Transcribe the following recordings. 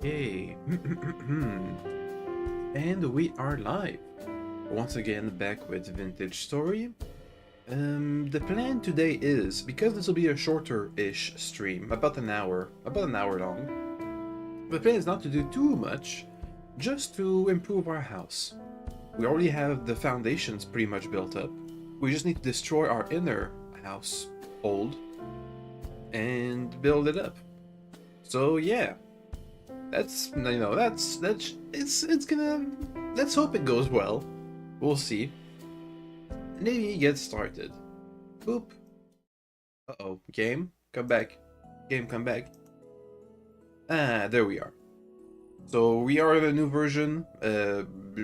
Okay. And we are live. Once again, back with Vintage Story. The plan today is, because this will be a shorter-ish stream, about an hour long, the plan is not to do too much, just to improve our house. We already have the foundations pretty much built up. We just need to destroy our inner house, old, and build it up. So yeah. It's gonna, let's hope it goes well. We'll see. Maybe get started. Boop. Uh-oh. Game, come back. Game, come back. Ah, there we are. So we are in a new version.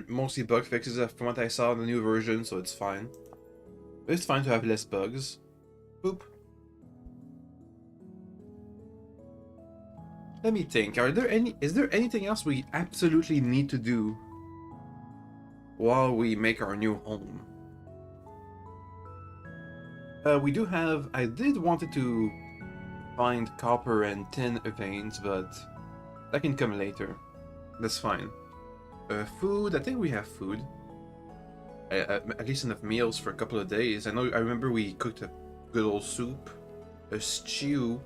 Mostly bug fixes from what I saw in the new version, so it's fine. It's fine to have less bugs. Boop. Let me think. Is there anything else we absolutely need to do while we make our new home? We do have. I did wanted to find copper and tin veins, but that can come later. That's fine. Food. I think we have food. At least enough meals for a couple of days. I remember we cooked a good old soup, a stew.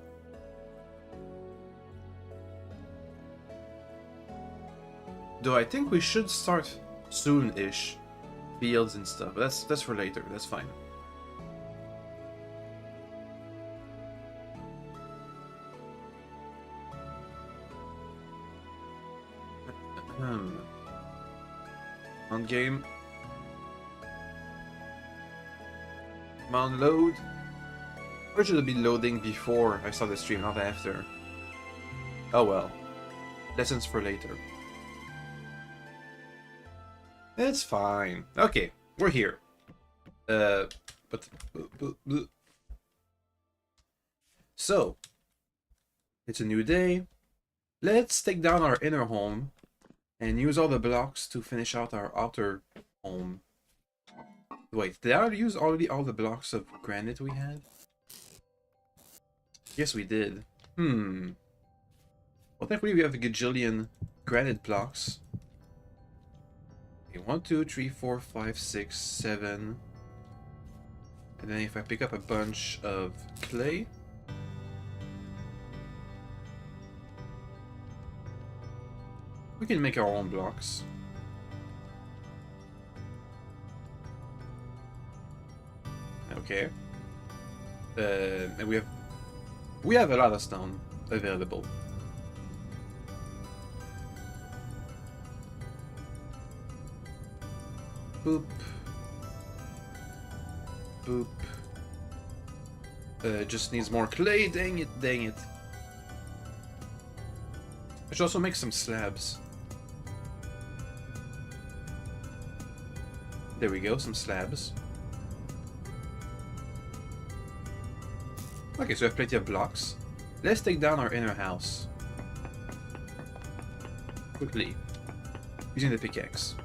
Though I think we should start soon-ish. Fields and stuff. But that's for later. That's fine. On game. Come on, load. Or should it be loading before I start the stream, not after? Oh well. Lessons for later. It's fine. Okay, we're here. So, it's a new day. Let's take down our inner home and use all the blocks to finish out our outer home. Wait, did I use already all the blocks of granite we had? Yes, we did. Well, thankfully we have a gajillion granite blocks. 1, 2, 3, 4, 5, 6, 7. And then if I pick up a bunch of clay. We can make our own blocks. Okay. And we have a lot of stone available. Boop. Boop. Just needs more clay. Dang it, dang it. I should also make some slabs. There we go, some slabs. Okay, so we have plenty of blocks. Let's take down our inner house. Quickly. Using the pickaxe.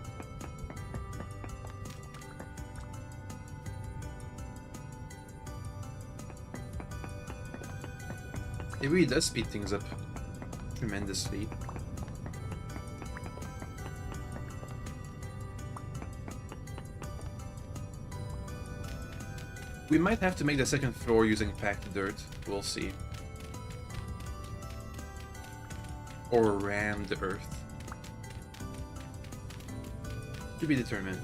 It really does speed things up tremendously. We might have to make the second floor using packed dirt. We'll see. Or rammed earth. To be determined.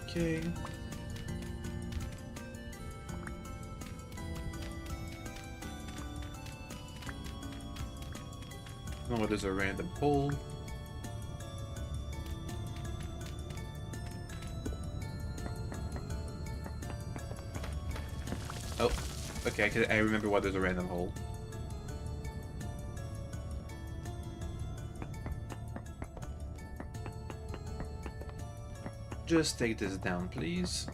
Okay. Oh, there's a random hole. Oh, okay, I remember why there's a random hole. Just take this down, please.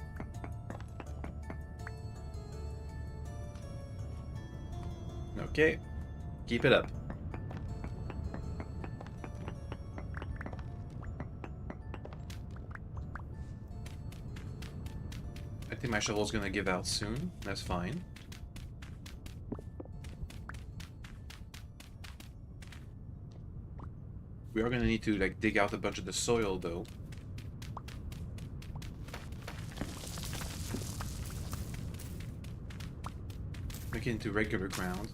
Okay, keep it up. I think my shovel's gonna give out soon. That's fine. We are gonna need to like dig out a bunch of the soil though. Make it into regular ground.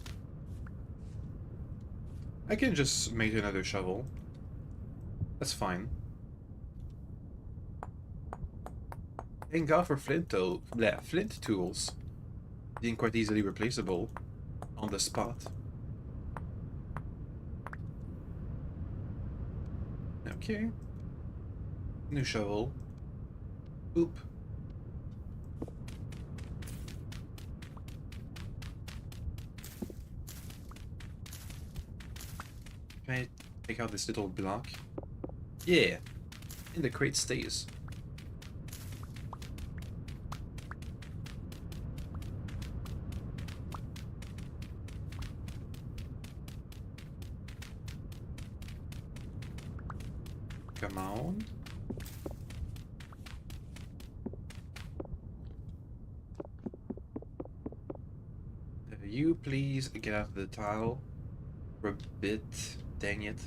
I can just make another shovel. That's fine. Thank God for flint tools. Being quite easily replaceable on the spot. Okay. New shovel. Oop. Can I take out this little block? Yeah. And the crate stays. Come on. You please get out of the tile for a bit. Dang it.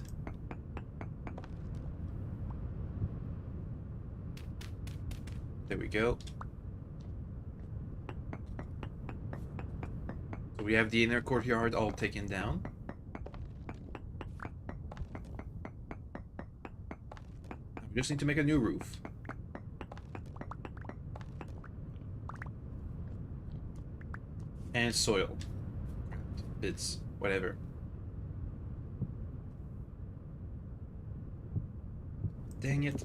There we go. So we have the inner courtyard all taken down. We just need to make a new roof. And soil. Bits, whatever. Dang it.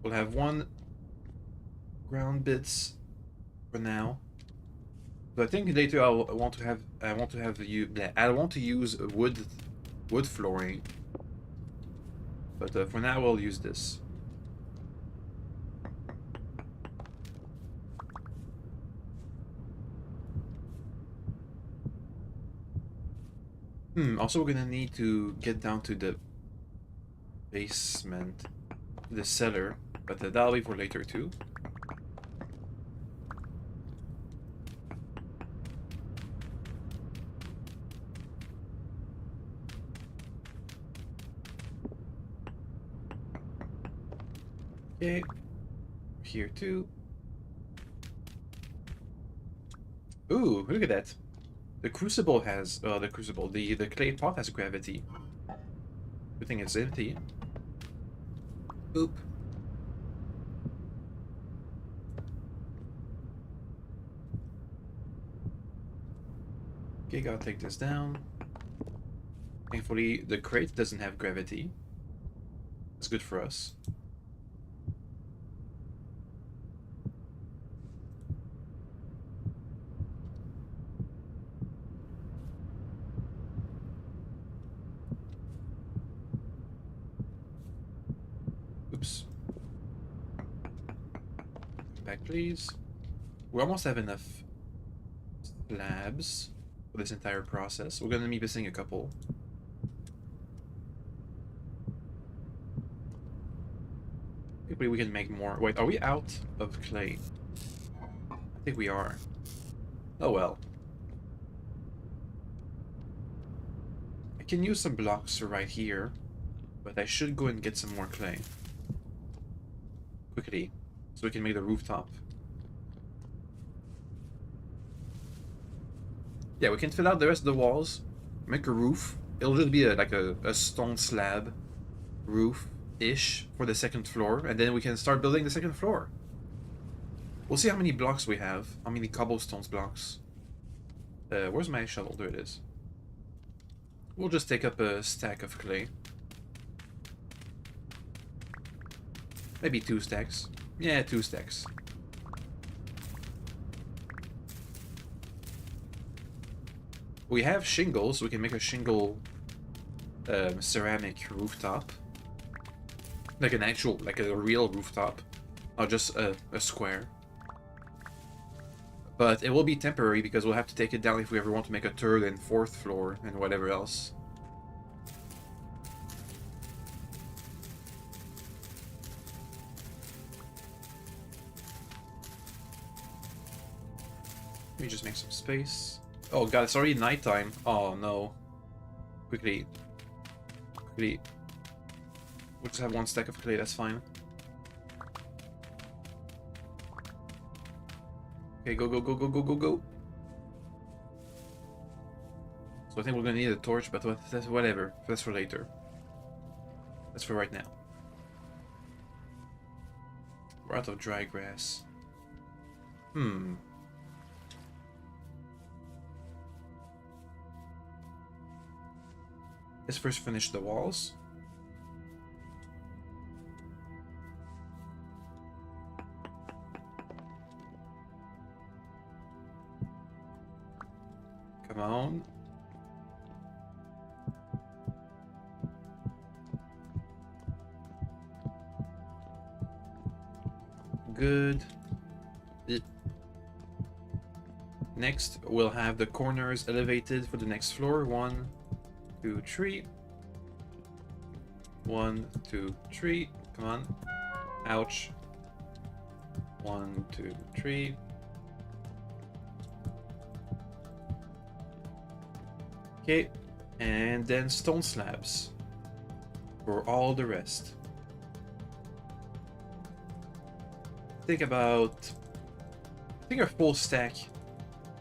We'll have one ground bits for now. But I think later I want to use wood flooring. But for now I'll use this. Also we're gonna need to get down to the basement, the cellar, but that'll be for later too. Okay, here too. Ooh, look at that. The crucible has, the clay pot has gravity. Good thing it's empty. Oop. Okay, gotta take this down. Thankfully, the crate doesn't have gravity. That's good for us. Oops. Back, please. We almost have enough slabs for this entire process. We're gonna be missing a couple. Maybe we can make more. Wait, are we out of clay? I think we are. Oh well. I can use some blocks right here, but I should go and get some more clay. Quickly, so we can make the rooftop. Yeah, we can fill out the rest of the walls, make a roof. It'll just be like a stone slab roof-ish for the second floor, and then we can start building the second floor. We'll see how many blocks we have, how many cobblestones blocks. Where's my shovel? There it is. We'll just take up a stack of clay. Maybe 2 stacks. Yeah, 2 stacks. We have shingles, so we can make a shingle ceramic rooftop. Like an actual, like a real rooftop. Not just a square. But it will be temporary because we'll have to take it down if we ever want to make a 3rd and 4th floor and whatever else. Let me just make some space. Oh god, it's already nighttime. Oh no. Quickly. Quickly. We'll just have one stack of clay, that's fine. Okay, go, go, go, go, go, go, go. So I think we're gonna need a torch, but whatever. That's for later. That's for right now. We're out of dry grass. Let's first finish the walls. Come on. Good. Next, we'll have the corners elevated for the next floor. 1, 2, 3. 1, 2, 3. Come on. Ouch. 1, 2, 3. Okay. And then stone slabs for all the rest. Think about... I think a full stack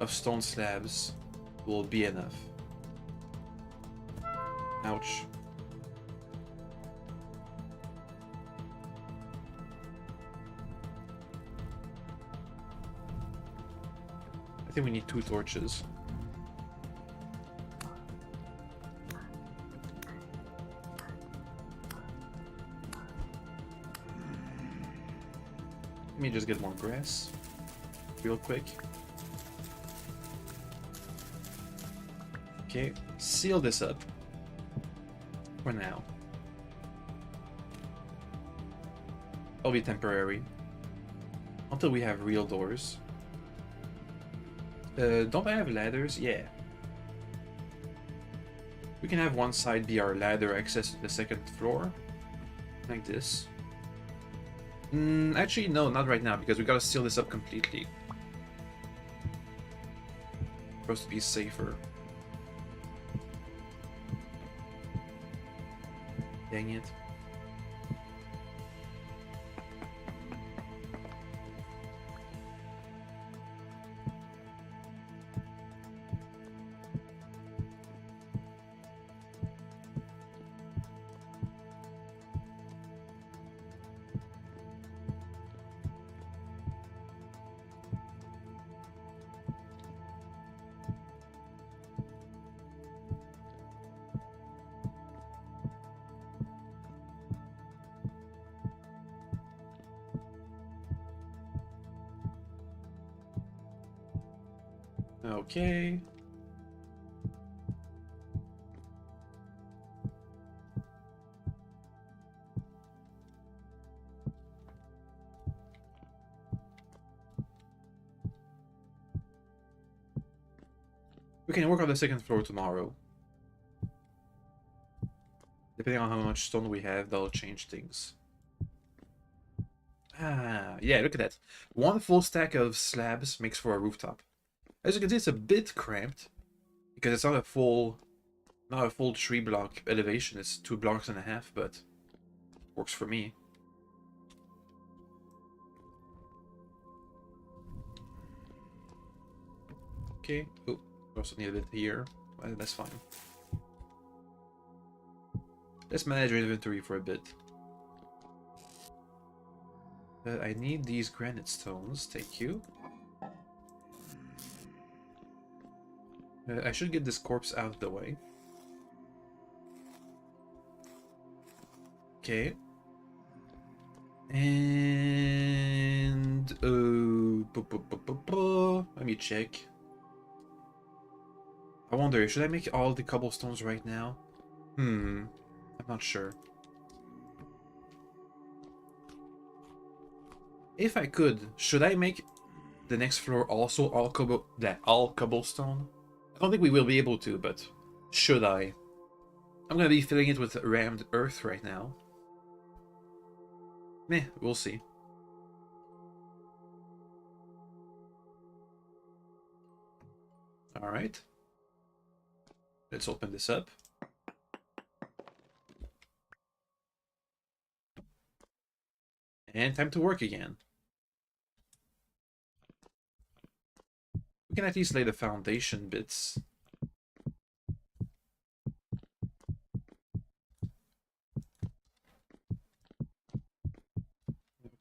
of stone slabs will be enough. Ouch. I think we need 2 torches. Let me just get more grass real quick. Okay, seal this up for now. It'll be temporary until we have real doors. Don't I have ladders? Yeah. We can have one side be our ladder access to the second floor, like this. Actually, no, not right now, because we gotta seal this up completely. For us to be safer. Dang it. Okay. We can work on the second floor tomorrow. Depending on how much stone we have, that'll change things. Ah, yeah, look at that. 1 full stack of slabs makes for a rooftop. As you can see, it's a bit cramped because it's not a full 3 block elevation. It's 2.5 blocks, but works for me. Okay. Oh, also need a bit here. Well, that's fine. Let's manage our inventory for a bit. I need these granite stones. Thank you. I should get this corpse out of the way. Okay. And let me check. I wonder, should I make all the cobblestones right now? I'm not sure. If I could, should I make the next floor also all cobblestone? I don't think we will be able to, but should I? I'm gonna be filling it with rammed earth right now. Meh, we'll see. All right. Let's open this up. And time to work again. We can at least lay the foundation bits.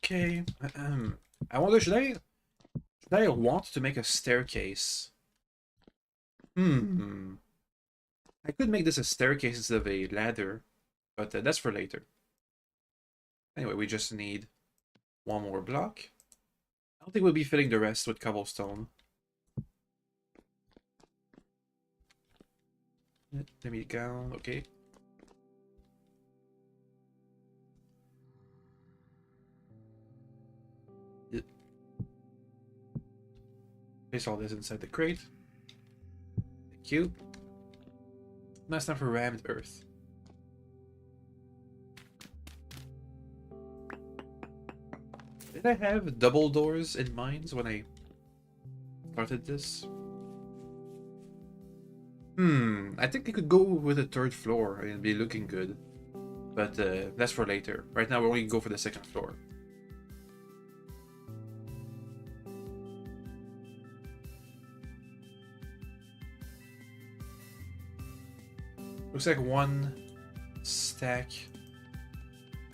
Okay. I wonder, should I want to make a staircase? I could make this a staircase instead of a ladder, but that's for later. Anyway, we just need one more block. I don't think we'll be filling the rest with cobblestone. Let me down, okay. Place all this inside the crate. Thank you. Now it's time for rammed earth. Did I have double doors in mind when I started this? I think I could go with a third floor and be looking good. But that's for later. Right now we're only go for the second floor. Looks like one stack.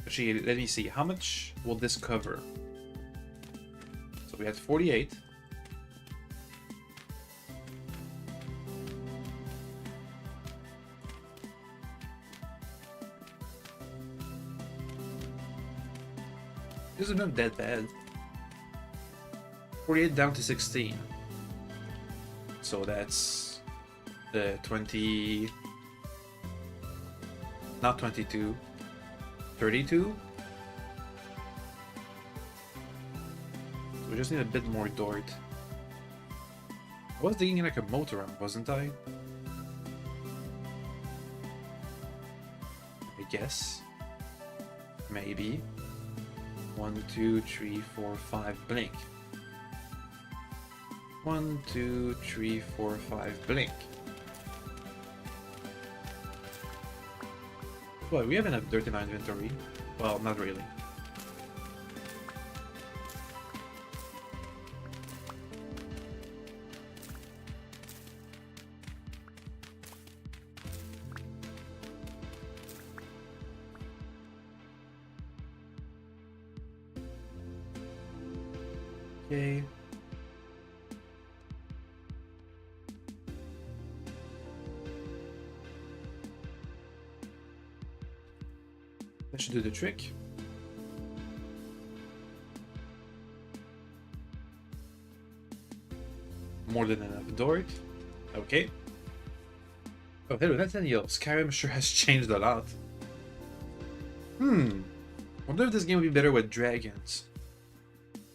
Actually, let me see. How much will this cover? So we had 48. This is not that bad. 48 down to 16. So that's the 20... Not 22. 32? So we just need a bit more dirt. I was digging like a moat around, wasn't I? I guess. Maybe. 1, 2, 3, 4, 5, blink. 1, 2, 3, 4, 5, blink. Well, we have enough dirt in our inventory. Well, not really. Okay. That should do the trick. More than enough dirt. Okay. Oh, hello, Nathaniel. Skyrim sure has changed a lot. Wonder if this game would be better with dragons.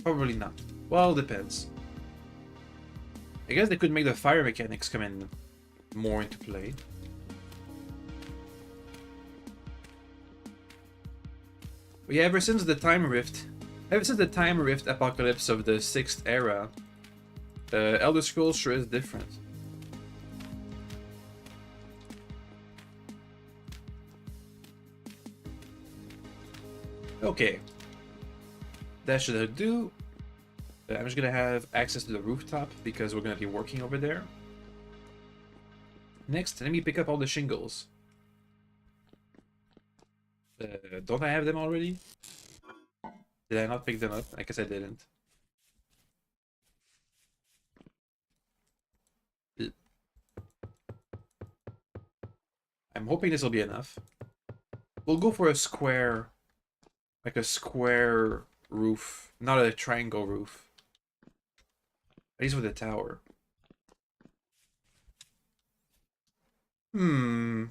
Probably not. Well, depends. I guess they could make the fire mechanics come in more into play. But yeah, ever since the Time Rift apocalypse of the 6th era, Elder Scrolls sure is different. Okay. That should do. I'm just gonna have access to the rooftop because we're gonna be working over there. Next, let me pick up all the shingles. Don't I have them already? Did I not pick them up? I guess I didn't. I'm hoping this will be enough. We'll go for a square, like a square roof, not a triangle roof. At least with a tower. I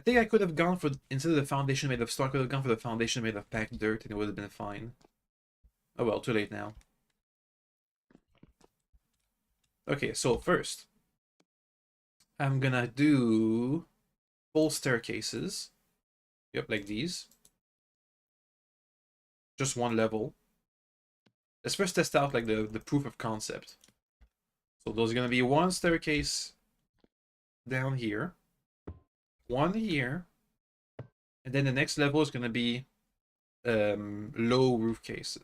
think I could have gone for, instead of the foundation made of stone, I could have gone for the foundation made of packed dirt and it would have been fine. Oh well, too late now. Okay, so first, I'm gonna do full staircases. Yep, like these. Just one level. Let's first test out like the proof of concept. So there's gonna be one staircase down here, one here, and then the next level is gonna be low roof case.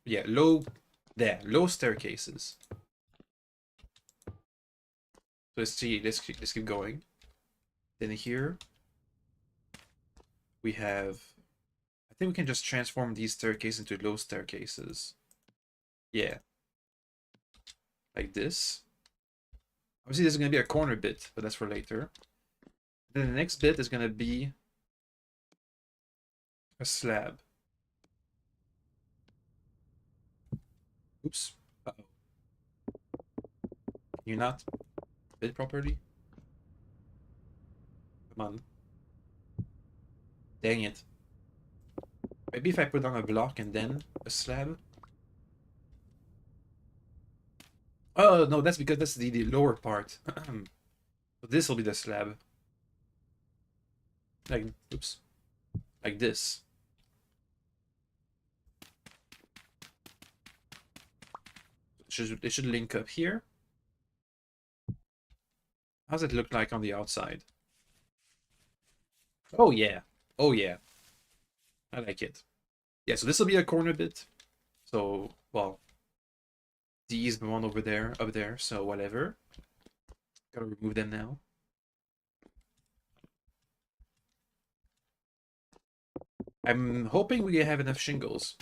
Yeah, low staircases. So let's see, let's keep going. Then here we have, I think we can just transform these staircases into low staircases. Yeah. Like this. Obviously there's gonna be a corner bit, but that's for later. Then the next bit is gonna be a slab. Oops. Uh-oh. Can you not bid properly? Come on. Dang it. Maybe if I put down a block and then a slab. Oh, no, that's because that's the lower part. So this will be the slab. Like, oops. Like this. It should link up here. How's it look like on the outside? Oh, yeah. Oh, yeah. I like it. Yeah, so this will be a corner bit. So, well, these the one over there, up there, so whatever. Gotta remove them now. I'm hoping we have enough shingles.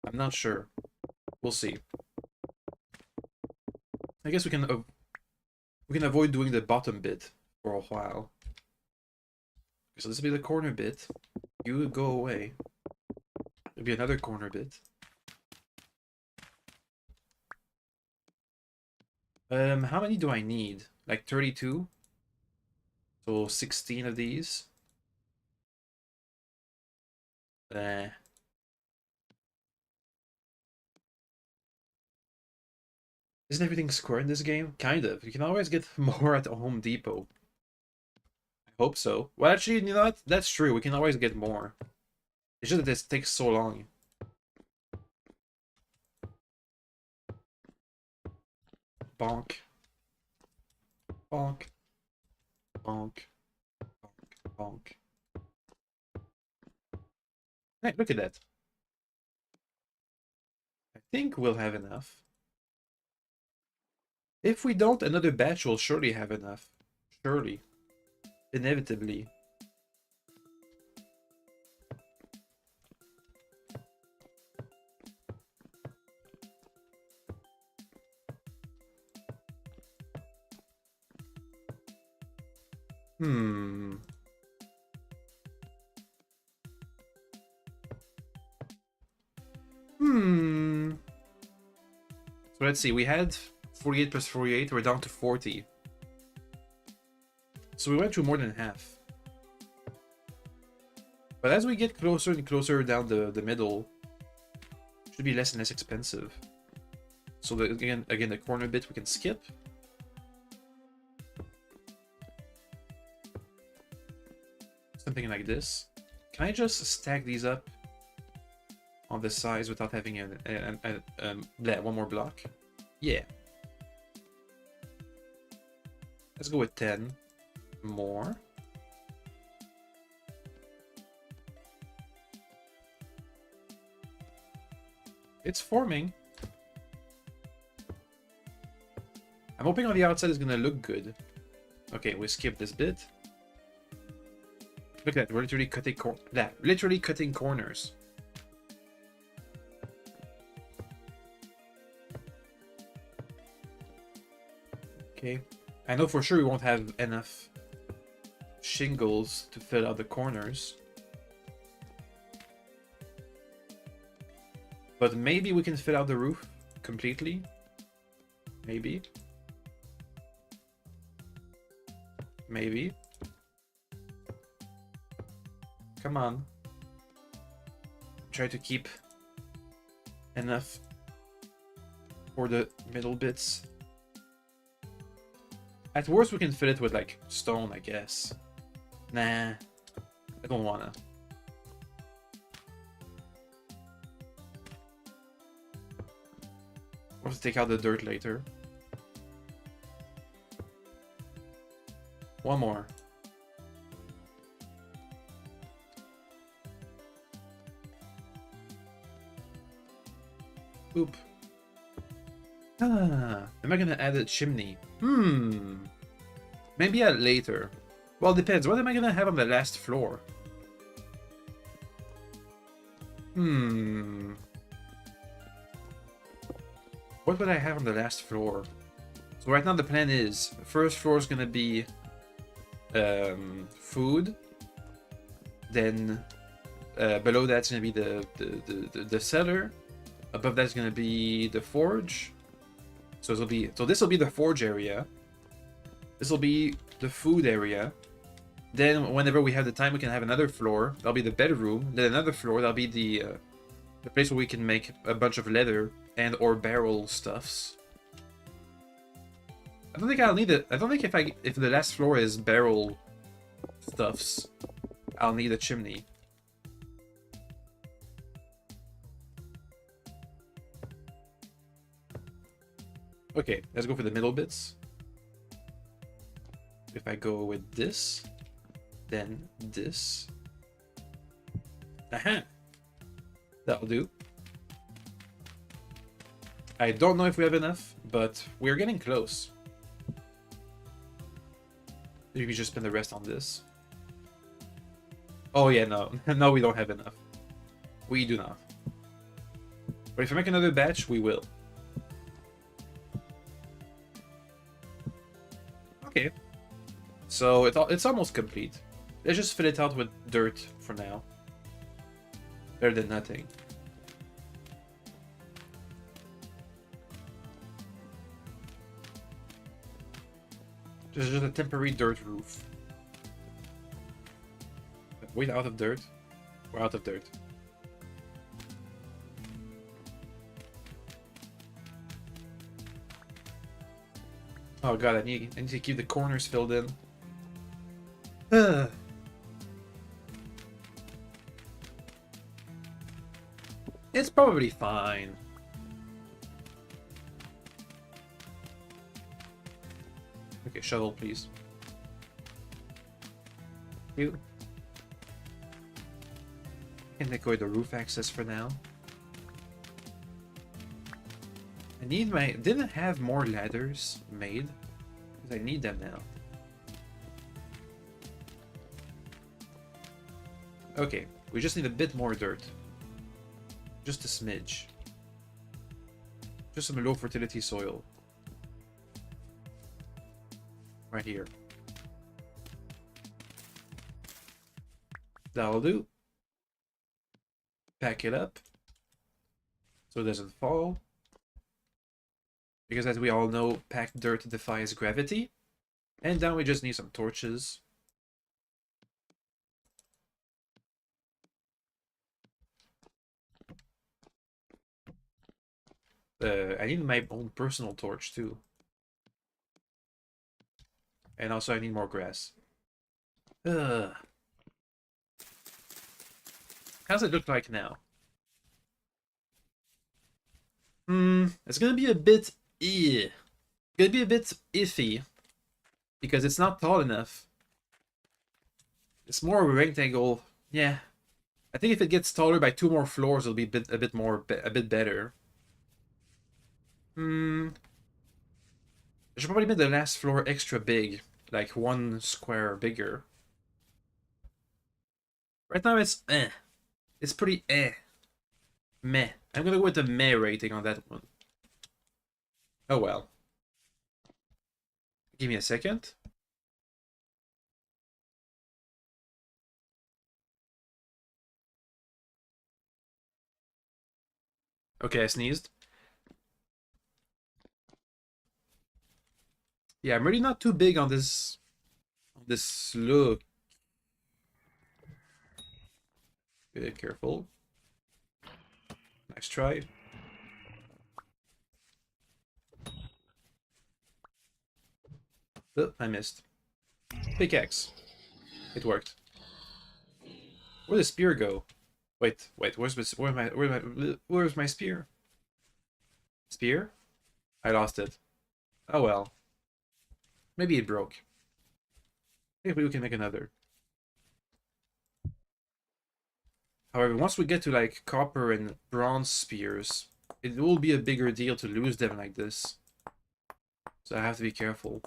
I'm not sure. We'll see. I guess we can avoid doing the bottom bit for a while. So this will be the corner bit. You go away. There'll be another corner bit. How many do I need? Like 32? So 16 of these. Isn't everything square in this game? Kind of. You can always get more at Home Depot. I hope so. Well, actually, you know what? That's true. We can always get more. It's just that this takes so long. Bonk. Bonk. Bonk. Bonk. Bonk. Hey, look at that. I think we'll have enough. If we don't, another batch will surely have enough. Surely. Inevitably. Hmm. So let's see, we had 48 plus 48, we're down to 40. So we went through more than half. But as we get closer and closer down the middle, it should be less and less expensive. So again, the corner bit we can skip. Something like this. Can I just stack these up on the sides without having one more block? Yeah. Let's go with 10 more. It's forming. I'm hoping on the outside is gonna look good. Okay, we skip this bit. Look at that, we're literally cutting corners. Okay. I know for sure we won't have enough shingles to fill out the corners. But maybe we can fill out the roof completely. Maybe. Maybe. Come on. Try to keep enough for the middle bits. At worst, we can fill it with, like, stone, I guess. Nah. I don't wanna. We'll have to take out the dirt later. One more. Oop. Ah, am I gonna add a chimney? Maybe add later. Well, it depends. What am I gonna have on the last floor? What would I have on the last floor? So right now the plan is, the first floor is gonna be food. Then below that's gonna be the cellar. Above that's gonna be the forge. So this will be the forge area. This will be the food area. Then whenever we have the time, we can have another floor. That'll be the bedroom. Then another floor. That'll be the place where we can make a bunch of leather and or barrel stuffs. I don't think I'll need it. I don't think if the last floor is barrel stuffs, I'll need a chimney. Okay, let's go for the middle bits. If I go with this, then this. Aha! That'll do. I don't know if we have enough, but we're getting close. Maybe we just spend the rest on this. Oh yeah, no. No, we don't have enough. We do not. But if I make another batch, we will. Okay. So it's almost complete. Let's just fill it out with dirt for now. Better than nothing. This is just a temporary dirt roof. Wait, out of dirt? We're out of dirt. Oh god, I need to keep the corners filled in. It's probably fine. Okay, shovel, please. You. Can take away the roof access for now. I need my... Didn't have more ladders made. Because I need them now. Okay, we just need a bit more dirt. Just a smidge. Just some low fertility soil. Right here. That'll do. Pack it up. So it doesn't fall. Because as we all know, packed dirt defies gravity. And now we just need some torches. I need my own personal torch too. And also I need more grass. Ugh. How's it look like now? It's gonna be a bit gonna be a bit iffy. Because it's not tall enough. It's more of a rectangle. Yeah. I think if it gets taller by 2 more floors, it'll be a bit better. I should probably make the last floor extra big. Like 1 square bigger. Right now it's It's pretty meh. I'm gonna go with the meh rating on that one. Oh well. Give me a second. Okay, I sneezed. Yeah, I'm really not too big on this look. Be careful. Nice try. Oh, I missed. Pickaxe. It worked. Where'd the spear go? Wait. Where's my spear? Spear? I lost it. Oh well. Maybe it broke. Maybe we can make another. However, once we get to like copper and bronze spears, it will be a bigger deal to lose them like this. So I have to be careful.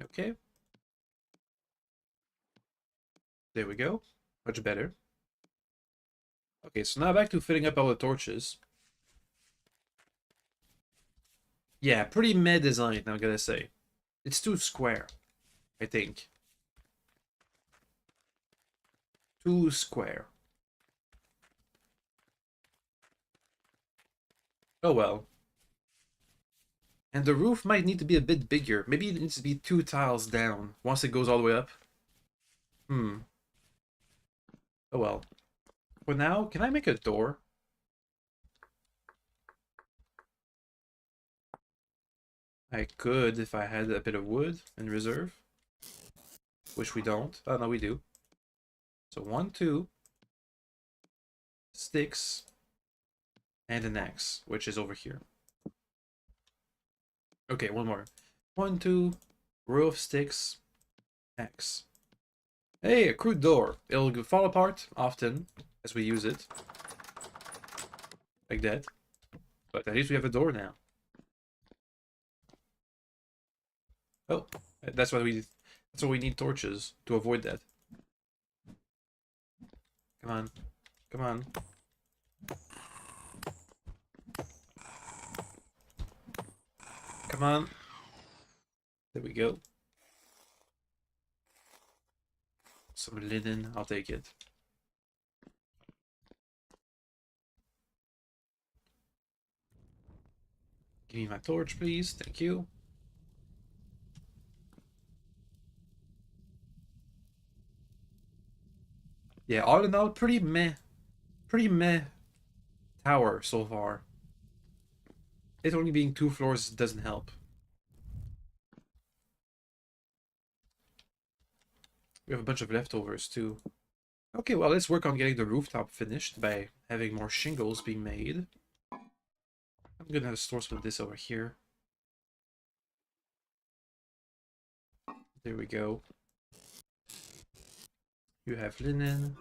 Okay. There we go. Much better. Okay, so now back to filling up all the torches. Yeah, pretty meh design, I'm gonna say. It's too square, I think. Too square. Oh well. And the roof might need to be a bit bigger. Maybe it needs to be 2 tiles down once it goes all the way up. Hmm. Oh well. For now, can I make a door? I could if I had a bit of wood in reserve. Which we don't. Oh, no, we do. So 1, 2 sticks and an axe, which is over here. Okay, one more. 1, 2 row of sticks, axe. Hey, a crude door. It'll fall apart often as we use it. Like that. But at least we have a door now. Oh, that's why we need torches to avoid that. Come on. Come on. Come on. There we go. Some linen, I'll take it. Give me my torch, please. Thank you. Yeah, all in all, pretty meh tower so far. It only being 2 floors doesn't help. We have a bunch of leftovers too. Okay, well, let's work on getting the rooftop finished by having more shingles being made. I'm gonna store some of this over here. There we go. You have linen.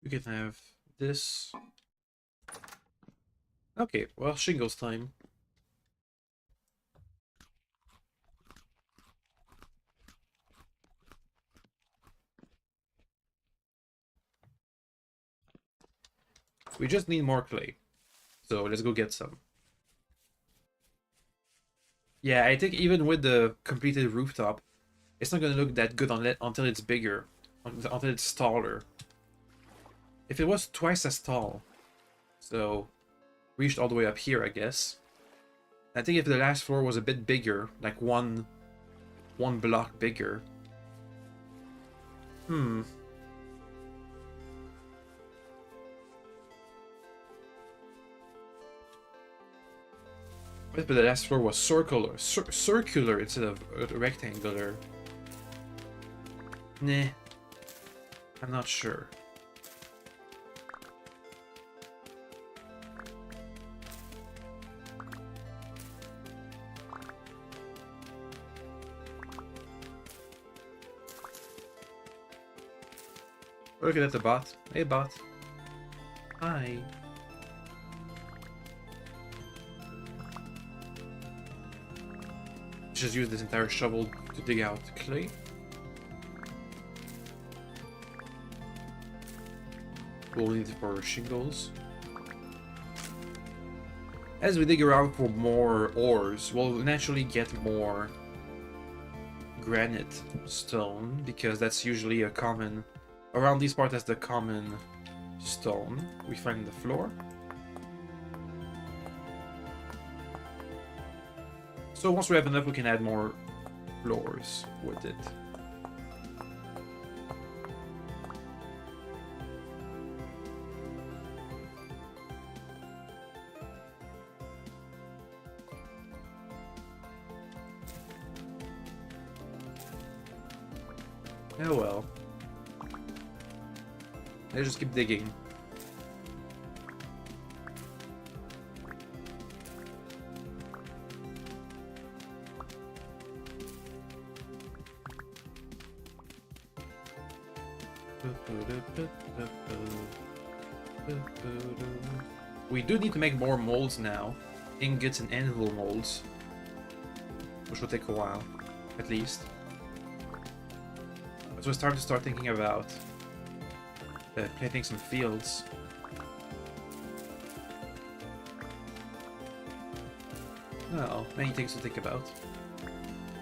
You can have this. Okay, well, shingles time. We just need more clay. So let's go get some. Yeah, I think even with the completed rooftop, it's not gonna look that good until it's bigger, until it's taller. If it was twice as tall, so reached all the way up here, I guess. I think if the last floor was a bit bigger, like one block bigger. Hmm. But the last floor was circular instead of rectangular. Nah. I'm not sure. Look at the bot. Hey, bot. Hi. Just use this entire shovel to dig out clay. We'll need it for shingles. As we dig around for more ores, we'll naturally get more granite stone, because that's usually a common... Around these parts, that's the common stone we find in the floor. So once we have enough, we can add more floors with it. Oh well. Let's just keep digging. We do need to make more molds now. Ingots and anvil molds. Which will take a while, at least. So we're starting to thinking about planting some fields. Well, many things to think about.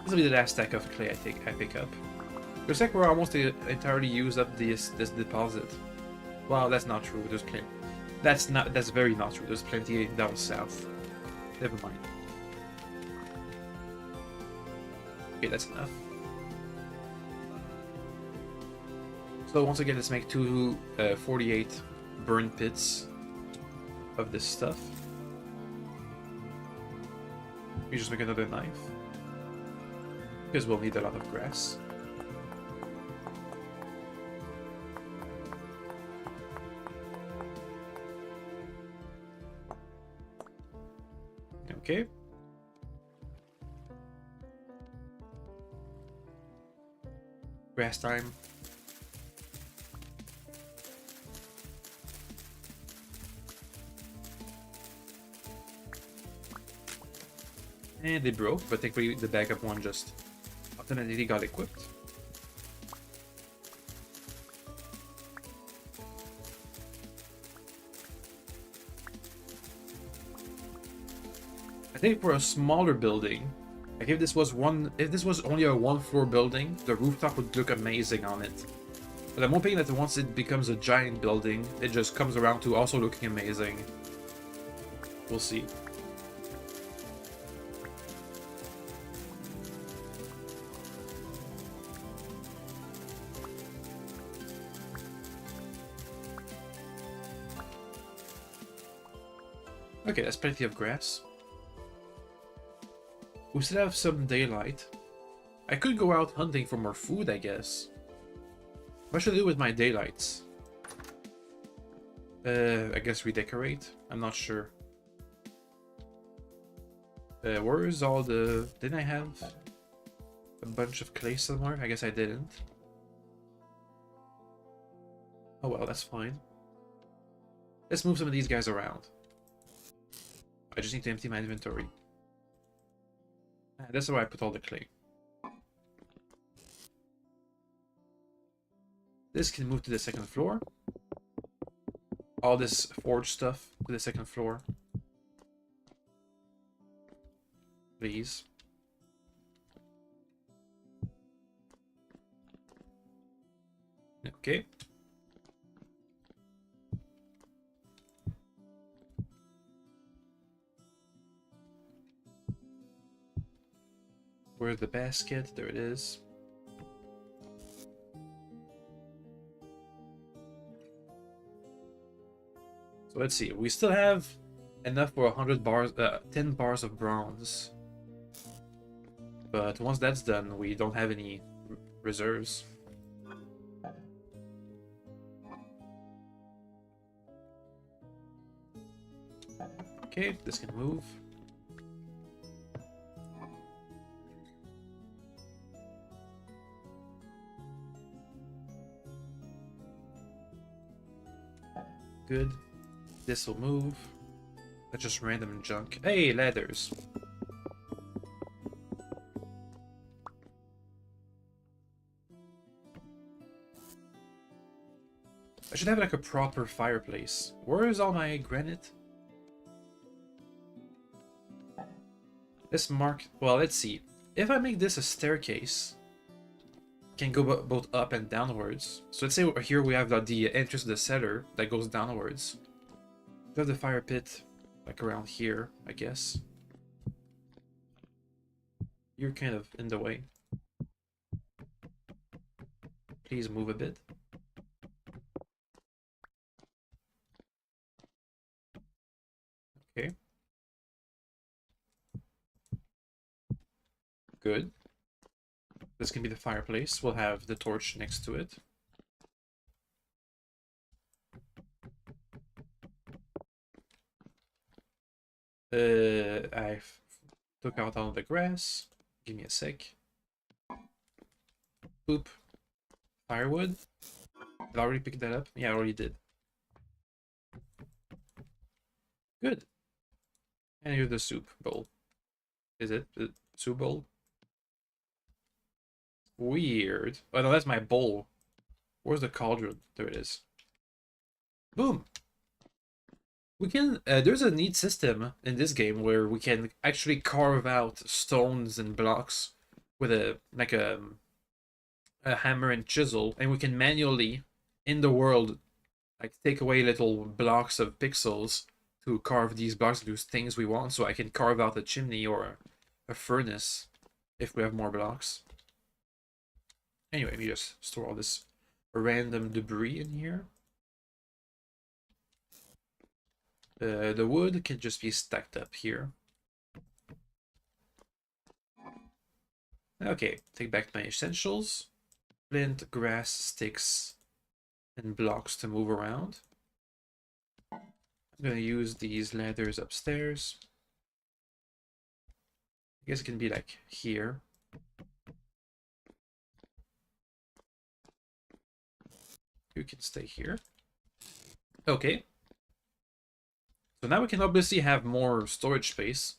This will be the last stack of clay I pick up. Looks like we're almost entirely used up this deposit. Well, that's not true. There's plenty. That's very not true. There's plenty down south. Never mind. Okay, that's enough. So once again, let's make 48 burn pits of this stuff. We just make another knife. Because we'll need a lot of grass. Okay. Grass time. And they broke, but thankfully the backup one just automatically got equipped. I think for a smaller building, like if this was only a one-floor building, the rooftop would look amazing on it. But I'm hoping that once it becomes a giant building, it just comes around to also looking amazing. We'll see. Okay, that's plenty of grass. We still have some daylight. I could go out hunting for more food, I guess. What should I do with my daylights? I guess redecorate? I'm not sure. Where is all the... Didn't I have a bunch of clay somewhere? I guess I didn't. Oh well, that's fine. Let's move some of these guys around. I just need to empty my inventory. That's where I put all the clay. This can move to the second floor. All this forge stuff to the second floor. Please. Okay. Where's the basket? There it is. So let's see. We still have enough for 100 bars, 10 bars of bronze. But once that's done, we don't have any reserves. Okay, this can move. Good. This will move. That's just random junk. Hey, ladders. I should have like a proper fireplace. Where is all my granite? Let's mark... Well, let's see. If I make this a staircase, it can go both up and downwards. So let's say here we have the entrance to the cellar that goes downwards. We have the fire pit like around here, I guess. You're kind of in the way. Please move a bit. Okay. Good. This can be the fireplace. We'll have the torch next to it. I took out all the grass. Give me a sec. Boop. Firewood. Did I already pick that up? Yeah, I already did. Good. And here's the soup bowl. Is it the soup bowl? Weird. Oh no, that's my bowl. Where's the cauldron? There it is. Boom. We can. There's a neat system in this game where we can actually carve out stones and blocks with a hammer and chisel, and we can manually in the world like take away little blocks of pixels to carve these blocks and do things we want. So I can carve out a chimney or a furnace if we have more blocks. Anyway, we just store all this random debris in here. The wood can just be stacked up here. Okay, take back my essentials. Flint, grass, sticks, and blocks to move around. I'm gonna use these ladders upstairs. I guess it can be like here. You can stay here. Okay. So now we can obviously have more storage space.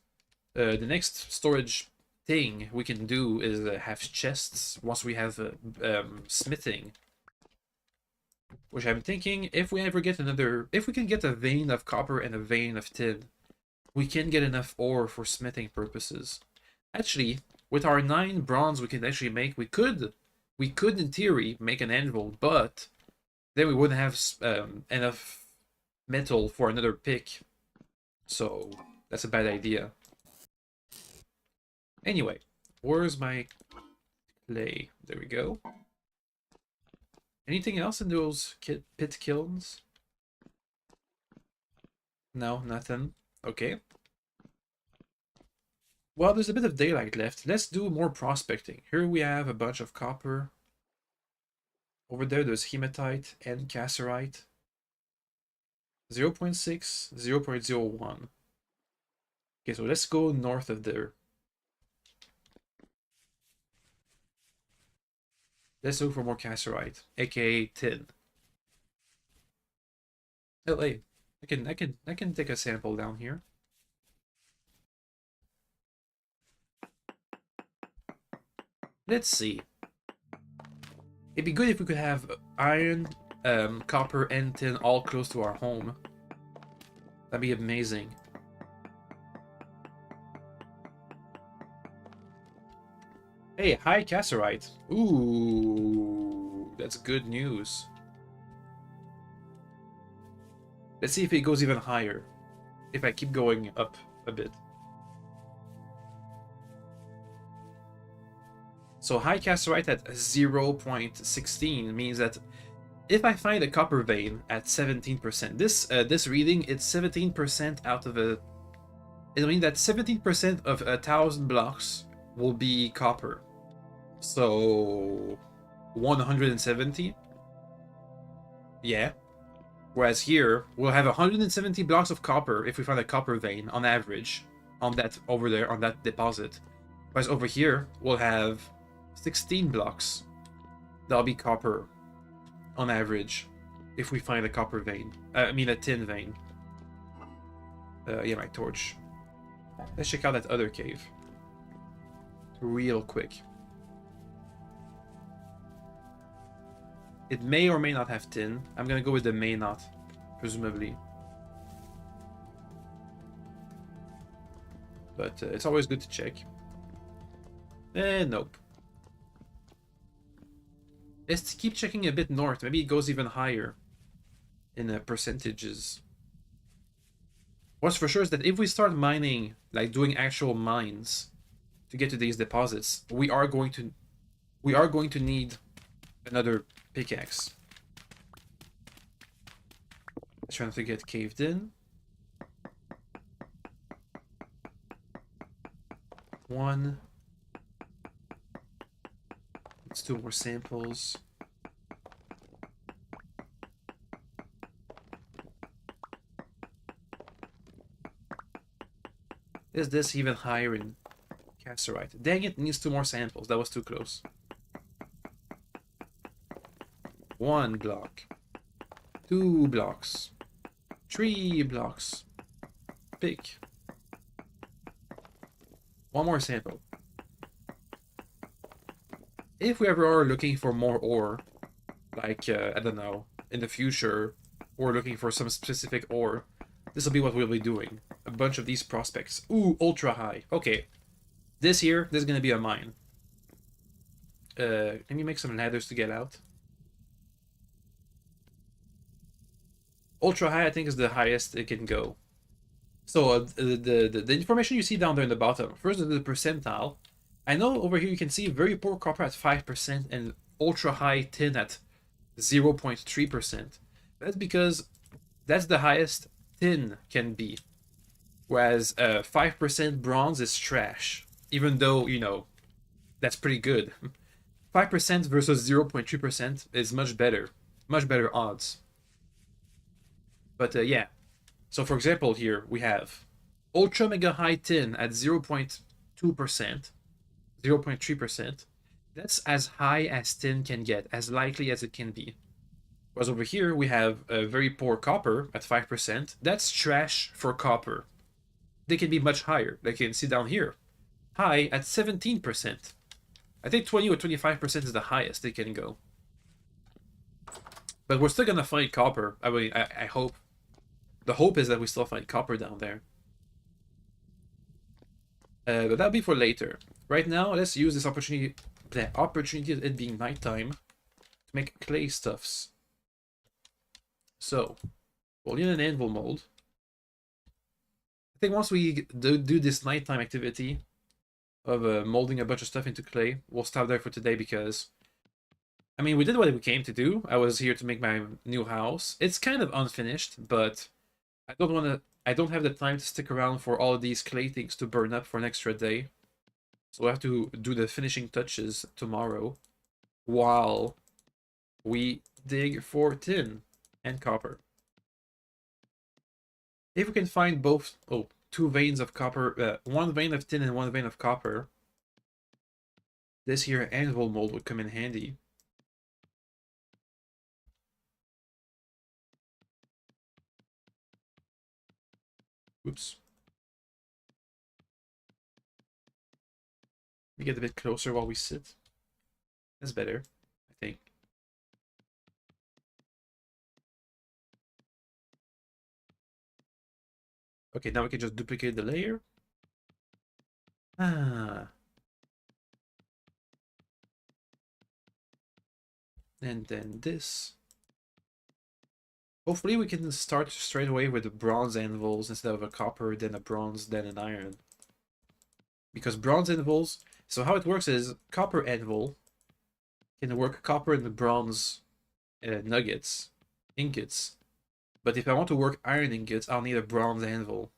The next storage thing we can do is have chests once we have smithing. Which I'm thinking, if we ever get if we can get a vein of copper and a vein of tin, we can get enough ore for smithing purposes. Actually, with our 9 bronze we can actually make, we could in theory make an anvil, but then we wouldn't have enough metal for another pick. So that's a bad idea. Anyway, where's my clay? There we go. Anything else in those pit kilns? No, nothing. Okay. Well, there's a bit of daylight left. Let's do more prospecting. Here we have a bunch of copper. Over there, there's hematite and cassiterite. 0.6, 0.01. Okay, so let's go north of there. Let's look for more cassiterite, aka tin. Oh, hey, I can take a sample down here. Let's see. It'd be good if we could have iron, copper, and tin all close to our home. That'd be amazing. Hey, hi cassiterite. Ooh, that's good news. Let's see if it goes even higher. If I keep going up a bit. So high cassiterite at 0.16 means that if I find a copper vein at 17%, this reading, it's 17% out of a... It'll mean that 17% of 1,000 blocks will be copper. So 170. Yeah. Whereas here, we'll have 170 blocks of copper if we find a copper vein on average on that over there, on that deposit. Whereas over here, we'll have 16 blocks. That'll be copper on average if we find a copper vein. I mean a tin vein. Yeah, my torch. Let's check out that other cave. Real quick. It may or may not have tin. I'm gonna go with the may not, presumably. But it's always good to check. Nope. Let's keep checking a bit north. Maybe it goes even higher in percentages. What's for sure is that if we start mining, like doing actual mines to get to these deposits, we are going to need another pickaxe. Let's try not to get caved in. One. Let's do more samples. Is this even higher in cassiterite? Dang it, needs 2 more samples. That was too close. 1 block. 2 blocks. 3 blocks. Pick. 1 more sample. If we ever are looking for more ore, like, I don't know, in the future, we're looking for some specific ore, this will be what we'll be doing. A bunch of these prospects. Ooh, ultra high. Okay. This is gonna be a mine. Let me make some ladders to get out. Ultra high, I think, is the highest it can go. So the information you see down there in the bottom, first the percentile. I know over here you can see very poor copper at 5% and ultra high tin at 0.3%. That's because that's the highest tin can be. Whereas 5% bronze is trash. Even though, you know, that's pretty good. 5% versus 0.3% is much better. Much better odds. But yeah. So for example here we have ultra mega high tin at 0.2%, 0.3%. That's as high as tin can get, as likely as it can be. Whereas over here we have a very poor copper at 5%. That's trash for copper. They can be much higher. Like you can see down here. High at 17%. I think 20 or 25% is the highest they can go. But we're still gonna find copper. I mean, I hope. The hope is that we still find copper down there. But that'll be for later. Right now, let's use this opportunity, the opportunity of it being nighttime, to make clay stuffs. So, we'll need an anvil mold. I think once we do this nighttime activity of molding a bunch of stuff into clay, we'll stop there for today because, I mean, we did what we came to do. I was here to make my new house. It's kind of unfinished, but I don't have the time to stick around for all of these clay things to burn up for an extra day. So I have to do the finishing touches tomorrow while we dig for tin and copper. If we can find both, 2 veins of copper, 1 vein of tin and 1 vein of copper, this here anvil mold would come in handy. Oops. We get a bit closer while we sit. That's better, I think. Okay, now we can just duplicate the layer. Ah. And then this. Hopefully we can start straight away with the bronze anvils instead of a copper, then a bronze, then an iron. Because bronze anvils... So how it works is copper anvil can work copper and the bronze nuggets, ingots. But if I want to work iron ingots, I'll need a bronze anvil.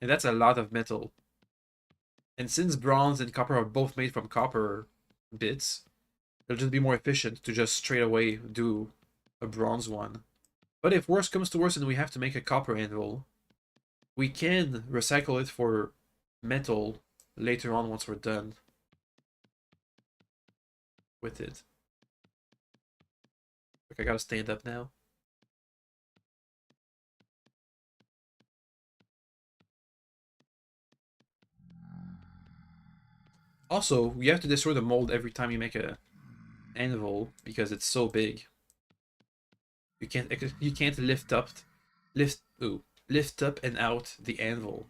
And that's a lot of metal. And since bronze and copper are both made from copper bits, it'll just be more efficient to just straight away do a bronze one. But if worse comes to worse and we have to make a copper anvil, we can recycle it for metal later on once we're done with it. Okay, I gotta stand up now. Also, you have to destroy the mold every time you make a anvil because it's so big. You can't lift up and out the anvil.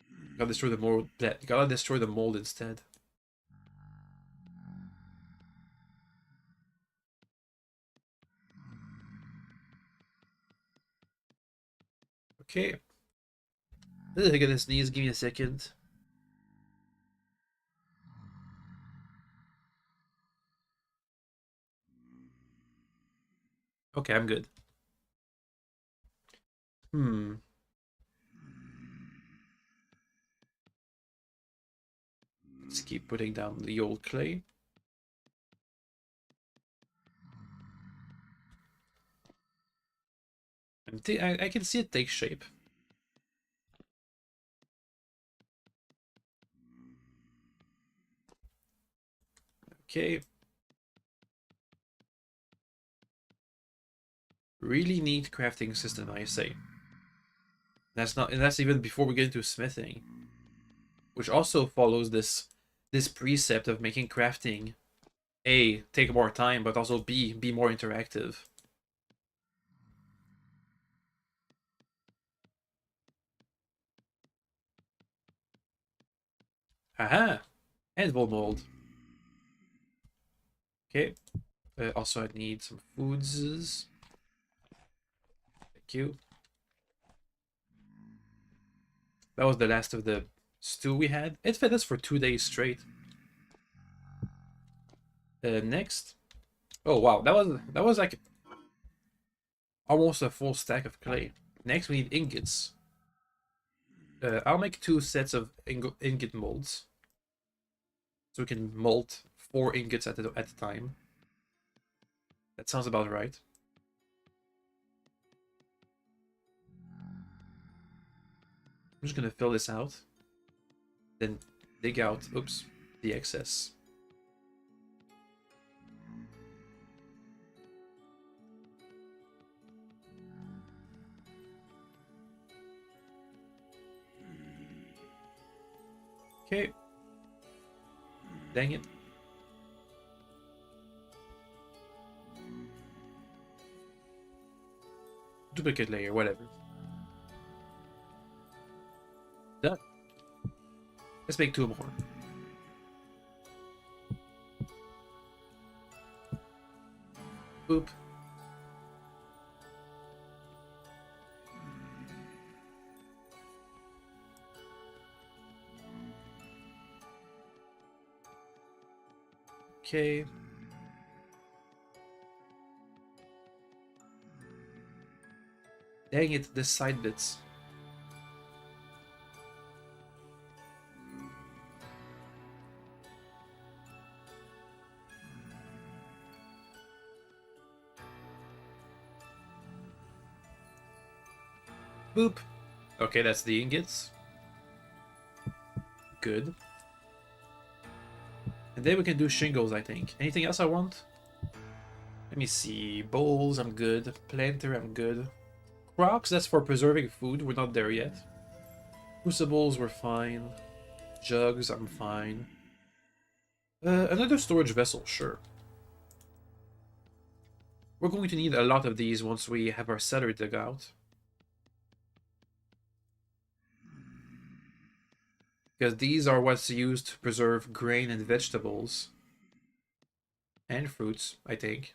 You gotta destroy the mold. You gotta destroy the mold instead. Okay. I gotta sneeze. Give me a second. Okay, I'm good. Let's keep putting down the old clay. I can see it take shape. Okay. Really neat crafting system, I say. And that's even before we get into smithing, which also follows this precept of making crafting A, take more time, but also B, be more interactive. Aha! Anvil mold. Okay. Also, I need some foods. Thank you. That was the last of the stew we had. It fed us for 2 days straight. Next. Oh wow, that was like almost a full stack of clay. Next, we need ingots. I'll make 2 sets of ingot molds, so we can mold 4 ingots at a time. That sounds about right. I'm just gonna fill this out, then dig out, oops, the excess. Okay. Dang it. Duplicate layer, whatever. Done. Let's make 2 more. Boop. Okay. Dang it, the side bits. Boop. Okay, that's the ingots. Good. And then we can do shingles, I think. Anything else I want? Let me see. Bowls, I'm good. Planter, I'm good. Crocs, that's for preserving food. We're not there yet. Crucibles, we're fine. Jugs, I'm fine. Another storage vessel, sure. We're going to need a lot of these once we have our celery dug out. Because these are what's used to preserve grain and vegetables. And fruits, I think.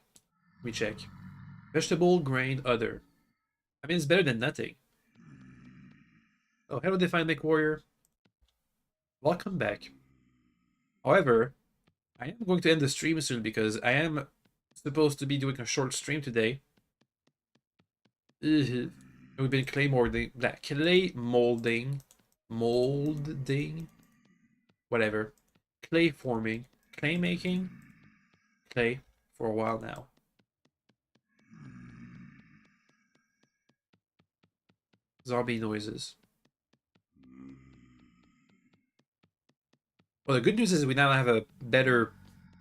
Let me check. Vegetable, grain, other. I mean, it's better than nothing. Oh, hello, Define Make Warrior. Welcome back. However, I am going to end the stream soon because I am supposed to be doing a short stream today. We've been molding, whatever, clay forming, clay making, clay for a while now. Zombie noises. Well, the good news is we now have a better,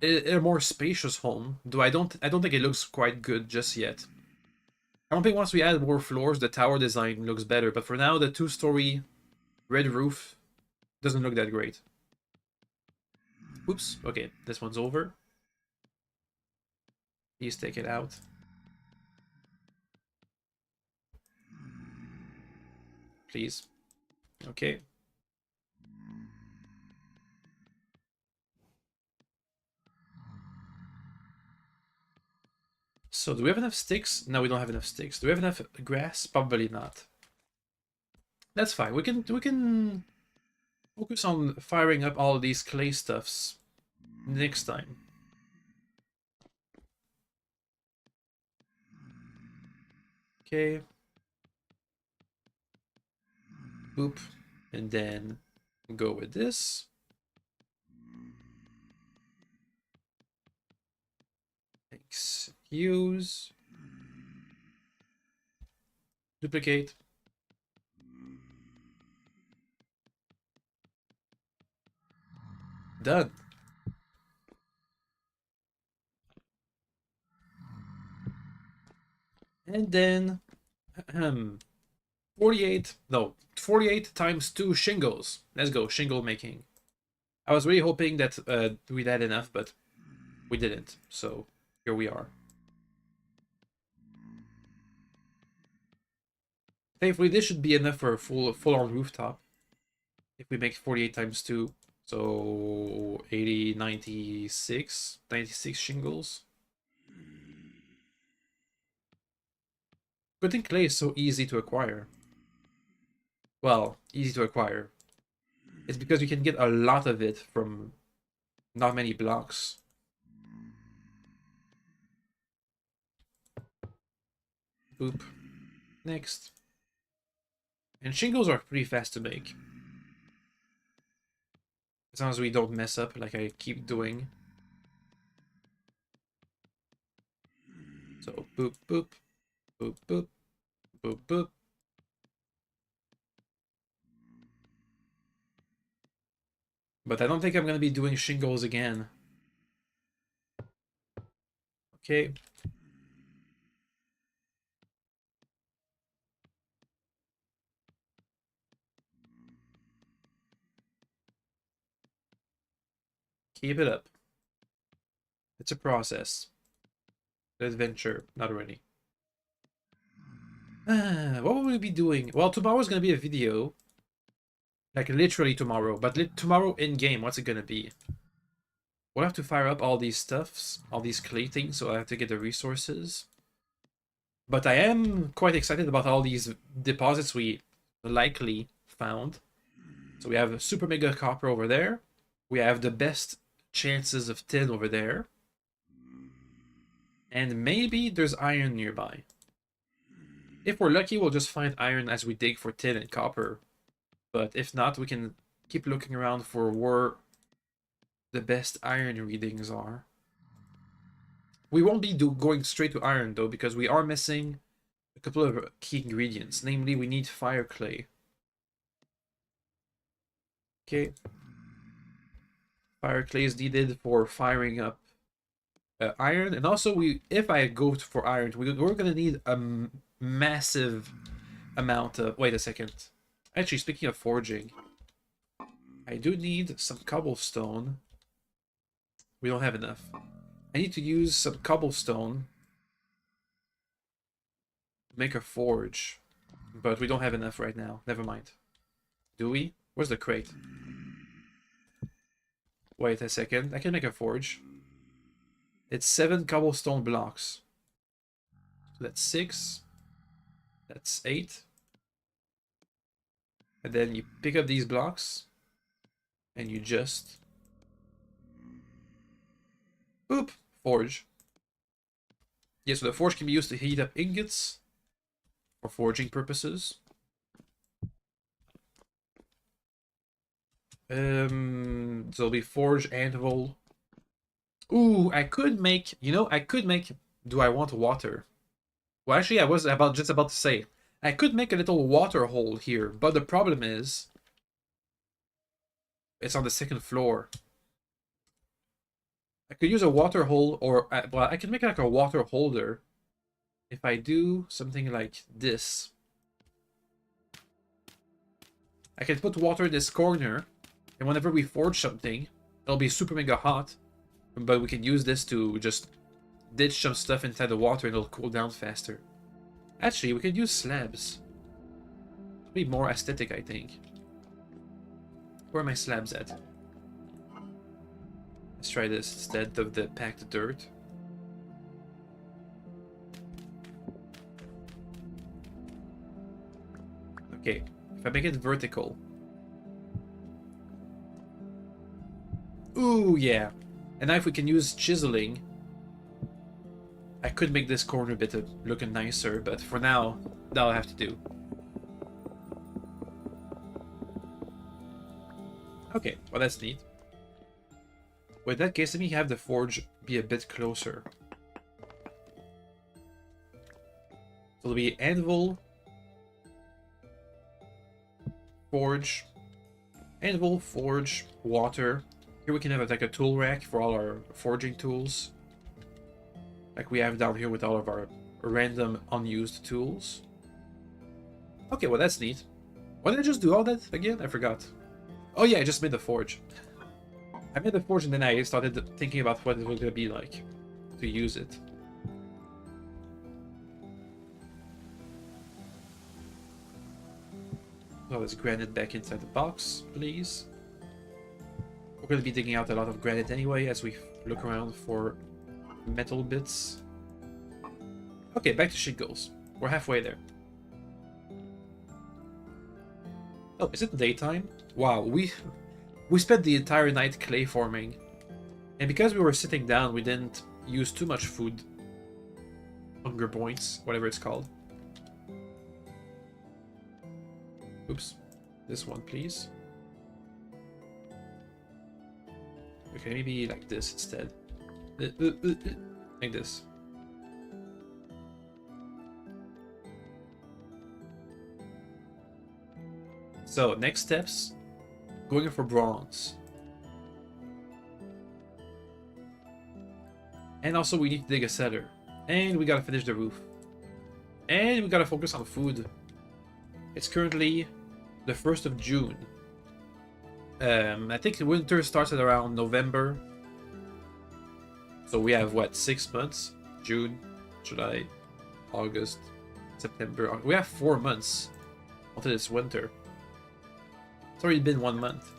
a more spacious home. Though I don't think it looks quite good just yet. I don't think once we add more floors, the tower design looks better. But for now, the 2-story red roof doesn't look that great. Oops. Okay, this one's over. Please take it out. Please. Okay. So, do we have enough sticks? No, we don't have enough sticks. Do we have enough grass? Probably not. That's fine. We can focus on firing up all of these clay stuffs next time. Okay. Boop. And then go with this. Excuse. Duplicate. Done. And then 48 times 2 shingles. Let's go, shingle making. I was really hoping that we'd had enough, but we didn't. So here we are. Thankfully, this should be enough for a full-on rooftop. If we make 48 times 2, so 80, 96 shingles. Good thing clay is so easy to acquire. Well, easy to acquire. It's because you can get a lot of it from not many blocks. Boop. Next. And shingles are pretty fast to make. As long as we don't mess up like I keep doing. So boop, boop, boop, boop, boop, boop. But I don't think I'm going to be doing shingles again. Okay. Keep it up. It's a process. An adventure, not really. What will we be doing? Well, tomorrow's going to be a video. Like, literally tomorrow. But tomorrow in-game, what's it going to be? We'll have to fire up all these stuffs, all these clay things, so I have to get the resources. But I am quite excited about all these deposits we likely found. So we have super mega copper over there. We have the best chances of tin over there. And maybe there's iron nearby. If we're lucky, we'll just find iron as we dig for tin and copper. But if not, we can keep looking around for where the best iron readings are. We won't be going straight to iron, though, because we are missing a couple of key ingredients. Namely, we need fire clay. Okay. Fire clay is needed for firing up iron. And also, if I go for iron, we're going to need a massive amount of... Wait a second. Actually, speaking of forging, I do need some cobblestone. We don't have enough. I need to use some cobblestone to make a forge. But we don't have enough right now. Never mind. Do we? Where's the crate? Wait a second. I can make a forge. It's 7 cobblestone blocks. So that's 6. That's 8. And then you pick up these blocks. And you just... Boop! Forge. Yeah, so the forge can be used to heat up ingots for forging purposes. So it'll be forge, anvil. Ooh, I could make, do I want water? Well, actually, I was just about to say, I could make a little water hole here, but the problem is, it's on the 2nd floor. I could use a water hole, or, well, I can make like a water holder if I do something like this. I can put water in this corner, and whenever we forge something, it'll be super mega hot, but we can use this to just ditch some stuff inside the water and it'll cool down faster. Actually, we could use slabs. It'll be more aesthetic, I think. Where are my slabs at? Let's try this instead of the packed dirt. Okay, if I make it vertical. Ooh, yeah. And now if we can use chiseling, I could make this corner a bit looking nicer, but for now, that'll have to do. Okay, well that's neat. Well, in that case, let me have the forge be a bit closer. So it'll be anvil, Forge. Anvil, forge, water. Here we can have like a tool rack for all our forging tools. Like we have down here with all of our random unused tools. Okay, well that's neat. Why did I just do all that again? I forgot. Oh yeah, I just made the forge. I made the forge and then I started thinking about what it was going to be like to use it. So let's granite back inside the box, please. We're going to be digging out a lot of granite anyway as we look around for metal bits. Okay, back to sheet goals. We're halfway there. Oh, is it daytime? Wow, we spent the entire night clay forming. And because we were sitting down, we didn't use too much food. Hunger points, whatever it's called. Oops. This one, please. Okay, maybe like this instead. Like this. So, next steps. Going for bronze. And also we need to dig a cellar. And we gotta finish the roof. And we gotta focus on food. It's currently the 1st of June. I think the winter starts at around November. So we have, what, 6 months? June, July, August, September. We have 4 months until it's winter. It's already been 1 month.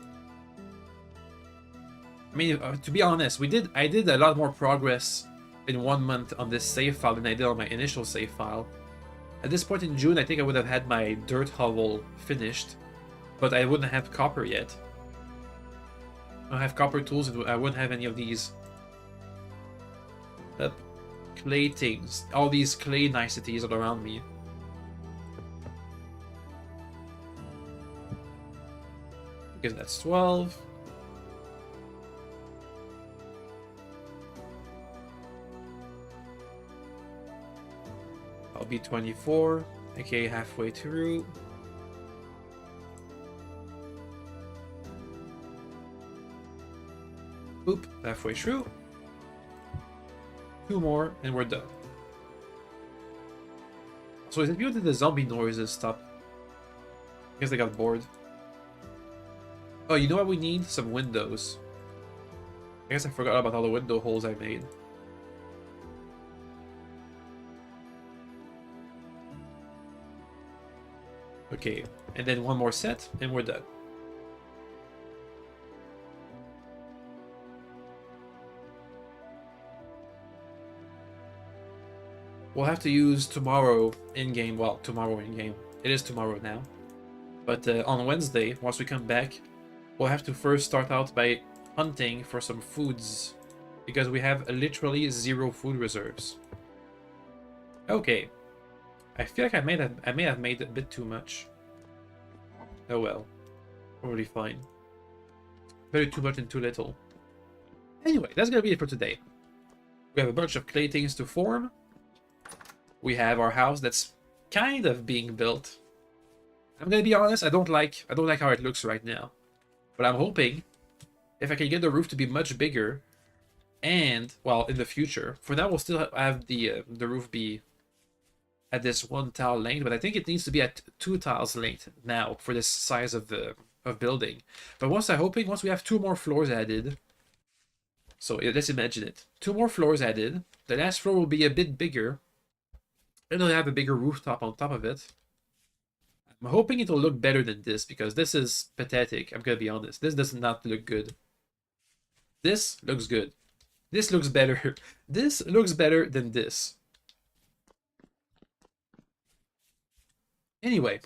I mean, to be honest, I did a lot more progress in 1 month on this save file than I did on my initial save file. At this point in June, I think I would have had my dirt hovel finished, but I wouldn't have copper yet. I don't have copper tools, and I wouldn't have any of these clay things, all these clay niceties all around me. Because that's 12. I'll be 24, okay, halfway through. Oop, halfway through. 2 more, and we're done. So is it good that the zombie noises stop? I guess they got bored. Oh, you know what we need? Some windows. I guess I forgot about all the window holes I made. Okay, and then 1 more set, and we're done. We'll have to use tomorrow in-game. Well, tomorrow in-game. It is tomorrow now. But on Wednesday, once we come back, we'll have to first start out by hunting for some foods. Because we have literally 0 food reserves. Okay. I feel like I may have made a bit too much. Oh well. Probably fine. Better too much than too little. Anyway, that's gonna be it for today. We have a bunch of clay things to form. We have our house that's kind of being built. I'm gonna be honest, I don't like how it looks right now. But I'm hoping if I can get the roof to be much bigger, and well, in the future. For now, we'll still have the roof be at this 1 tile length, but I think it needs to be at 2 tiles length now for this size of building. But once we have 2 more floors added. So let's imagine it. 2 more floors added. The last floor will be a bit bigger. And it'll have a bigger rooftop on top of it. I'm hoping it'll look better than this, because this is pathetic. I'm gonna be honest. This does not look good. This looks good. This looks better. This looks better than this. Anyway,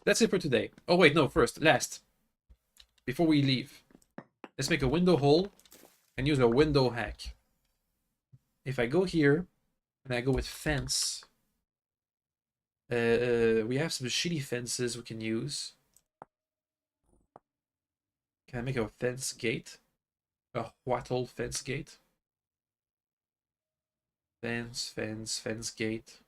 that's it for today. Oh wait, no, last. Before we leave, let's make a window hole and use a window hack. If I go here, and I go with fence, we have some shitty fences we can use. Can I make a fence gate? A wattle fence gate? Fence gate.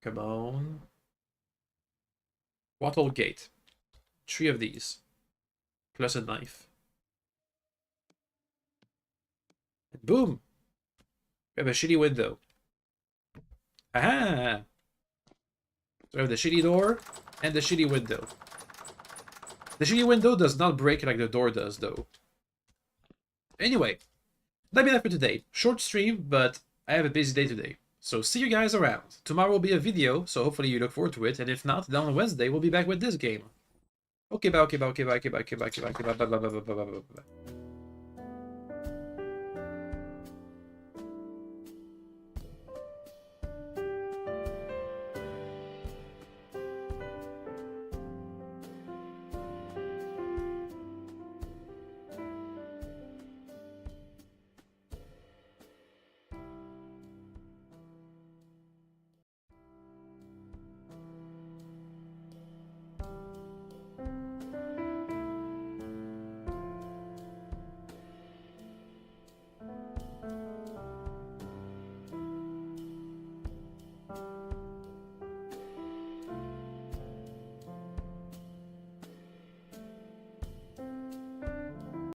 Come on. Wattle gate. 3 of these. Plus a knife. And boom! We have a shitty window. Aha! So we have the shitty door and the shitty window. The shitty window does not break like the door does, though. Anyway, that'll be that for today. Short stream, but I have a busy day today. So see you guys around. Tomorrow will be a video, so hopefully you look forward to it. And if not, then on Wednesday we'll be back with this game. Okay, bye, okay, bye, okay, bye, okay, bye, okay, bye, okay, bye, okay, bye, bye, bye, bye, bye, bye, bye, bye.